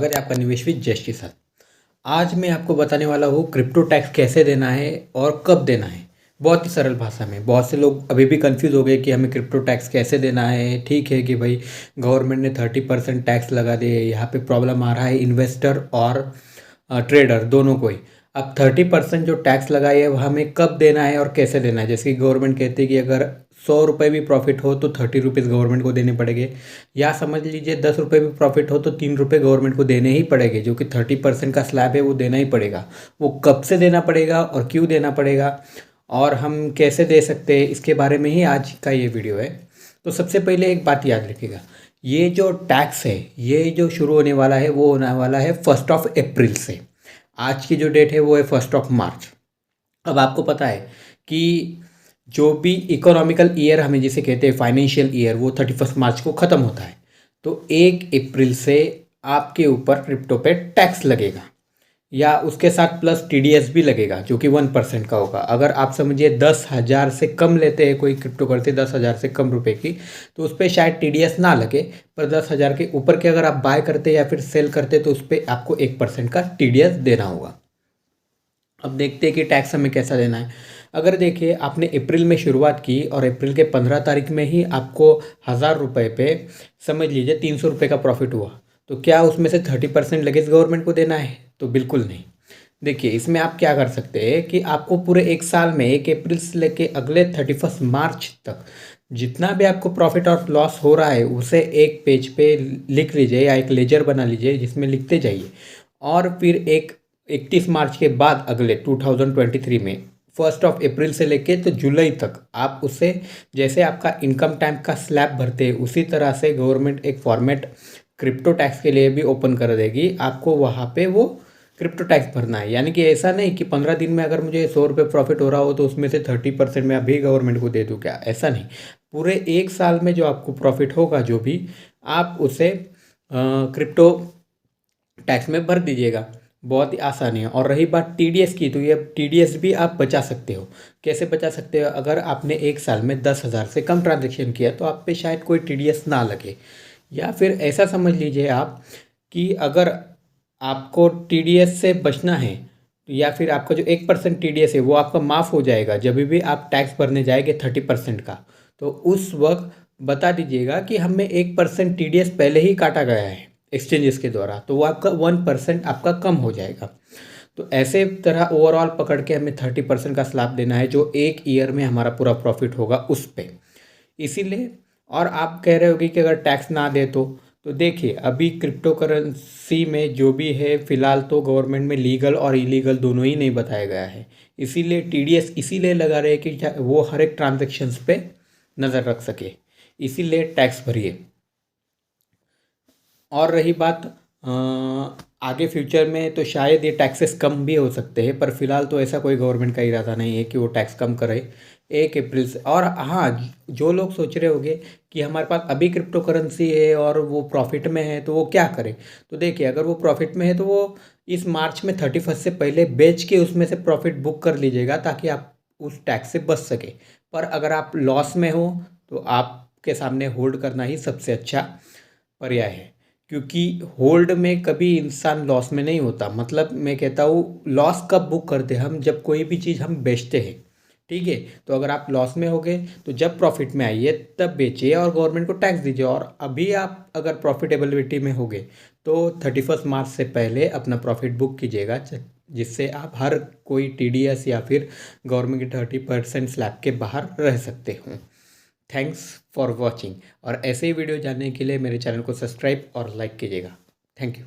स्वागत है आपका निवेश विद जयेश के साथ। आज मैं आपको बताने वाला हूँ क्रिप्टो टैक्स कैसे देना है और कब देना है। बहुत ही सरल भाषा में। बहुत से लोग अभी भी कंफ्यूज हो गए कि हमें क्रिप्टो टैक्स कैसे देना है। ठीक है कि भाई गवर्नमेंट ने 30% टैक्स लगा दिए, यहाँ पे प्रॉब्लम आ रहा है इन्वेस्टर और ट्रेडर दोनों को ही। अब 30% जो टैक्स लगाई है वह हमें कब देना है और कैसे देना है। जैसे कि गवर्नमेंट कहती है कि अगर 100 रुपये भी प्रॉफिट हो तो 30 रुपीज़ गवर्नमेंट को देने पड़ेंगे, या समझ लीजिए 10 रुपये भी प्रॉफिट हो तो 3 रुपये गवर्नमेंट को देने ही पड़ेंगे। जो कि 30% का स्लैब है वो देना ही पड़ेगा। वो कब से देना पड़ेगा और क्यों देना पड़ेगा और हम कैसे दे सकते हैं, इसके बारे में ही आज का ये वीडियो है। तो सबसे पहले एक बात याद रखिएगा, ये जो टैक्स है ये जो शुरू होने वाला है वो होने वाला है 1 अप्रैल से। आज की जो डेट है वो है 1 मार्च। अब आपको पता है कि जो भी इकोनॉमिकल ईयर हमें जिसे कहते हैं फाइनेंशियल ईयर, वो 31 मार्च को ख़त्म होता है। तो 1 अप्रैल से आपके ऊपर क्रिप्टो पे टैक्स लगेगा, या उसके साथ प्लस TDS भी लगेगा जो कि 1% का होगा। अगर आप समझिए 10,000 से कम लेते हैं, कोई क्रिप्टो करते 10,000 से कम रुपए की, तो उस पर शायद TDS ना लगे, पर 10,000 के ऊपर के अगर आप बाय करते या फिर सेल करते तो उस पर आपको 1% का TDS देना होगा। अब देखते हैं कि टैक्स हमें कैसा देना है। अगर देखिए आपने अप्रैल में शुरुआत की और अप्रैल के 15 तारीख में ही आपको 1,000 रुपये पे समझ लीजिए 300 रुपये का प्रॉफिट हुआ, तो क्या उसमें से 30% लगेज गवर्नमेंट को देना है? तो बिल्कुल नहीं। देखिए इसमें आप क्या कर सकते हैं कि आपको पूरे एक साल में 1 अप्रैल से लेके अगले 31 मार्च तक जितना भी आपको प्रॉफिट और लॉस हो रहा है उसे एक पेज पे लिख लीजिए या एक लेजर बना लीजिए जिसमें लिखते जाइए। और फिर 31 मार्च के बाद अगले 2023 में 1 अप्रैल से लेके तो जुलाई तक आप उसे, जैसे आपका इनकम टैक्स का स्लैब भरते हैं उसी तरह से गवर्नमेंट एक फॉर्मेट क्रिप्टो टैक्स के लिए भी ओपन कर देगी। आपको वहाँ पे वो क्रिप्टो टैक्स भरना है। यानी कि ऐसा नहीं कि 15 दिन में अगर मुझे 100 रुपये प्रॉफिट हो रहा हो तो उसमें से 30% मैं अभी गवर्नमेंट को दे दूँ, क्या? ऐसा नहीं। पूरे एक साल में जो आपको प्रॉफिट होगा जो भी, आप उसे क्रिप्टो टैक्स में भर दीजिएगा। बहुत ही आसान है। और रही बात TDS की, तो ये TDS भी आप बचा सकते हो। कैसे बचा सकते हो? अगर आपने एक साल में 10,000 से कम ट्रांजेक्शन किया तो आप पे शायद कोई TDS ना लगे। या फिर ऐसा समझ लीजिए आप कि अगर आपको TDS से बचना है, या फिर आपका जो 1% TDS है वो आपका माफ़ हो जाएगा जब भी आप टैक्स भरने जाएंगे 30% का, तो उस वक्त बता दीजिएगा कि हमें 1% TDS पहले ही काटा गया है एक्सचेंजेस के द्वारा, तो वो आपका 1% आपका कम हो जाएगा। तो ऐसे तरह ओवरऑल पकड़ के हमें 30% का स्लैब देना है जो एक ईयर में हमारा पूरा प्रॉफिट होगा उस पर। इसीलिए, और आप कह रहे होगे कि अगर टैक्स ना दे तो देखिए अभी क्रिप्टो करेंसी में जो भी है फ़िलहाल तो गवर्नमेंट में लीगल और इलीगल दोनों ही नहीं बताया गया है। इसीलिए TDS इसीलिए लगा रहे कि वो हर एक ट्रांजेक्शन्स पे नज़र रख सके, इसीलिए टैक्स भरिए। और रही बात आगे फ्यूचर में, तो शायद ये टैक्सेस कम भी हो सकते हैं, पर फिलहाल तो ऐसा कोई गवर्नमेंट का इरादा नहीं है कि वो टैक्स कम करे 1 अप्रैल से। और हाँ, जो लोग सोच रहे होंगे कि हमारे पास अभी क्रिप्टो करेंसी है और वो प्रॉफिट में है तो वो क्या करे, तो देखिए अगर वो प्रॉफिट में है तो वो इस मार्च में 31 से पहले बेच के उसमें से प्रॉफिट बुक कर लीजिएगा ताकि आप उस टैक्स से बच सके। पर अगर आप लॉस में हो तो आपके सामने होल्ड करना ही सबसे अच्छा पर्याय है, क्योंकि होल्ड में कभी इंसान लॉस में नहीं होता। मतलब मैं कहता हूँ लॉस कब बुक करते हैं हम, जब कोई भी चीज़ हम बेचते हैं। ठीक है, तो अगर आप लॉस में हो गए तो जब प्रॉफिट में आइए तब बेचिए और गवर्नमेंट को टैक्स दीजिए। और अभी आप अगर प्रॉफिटेबिलिटी में हो गए तो 31 मार्च से पहले अपना प्रॉफिट बुक कीजिएगा, जिससे आप हर कोई TDS या फिर गवर्नमेंट की 30% स्लैब के बाहर रह सकते हों। Thanks for watching. और ऐसे ही वीडियो जानने के लिए मेरे चैनल को सब्सक्राइब और लाइक कीजिएगा। Thank you.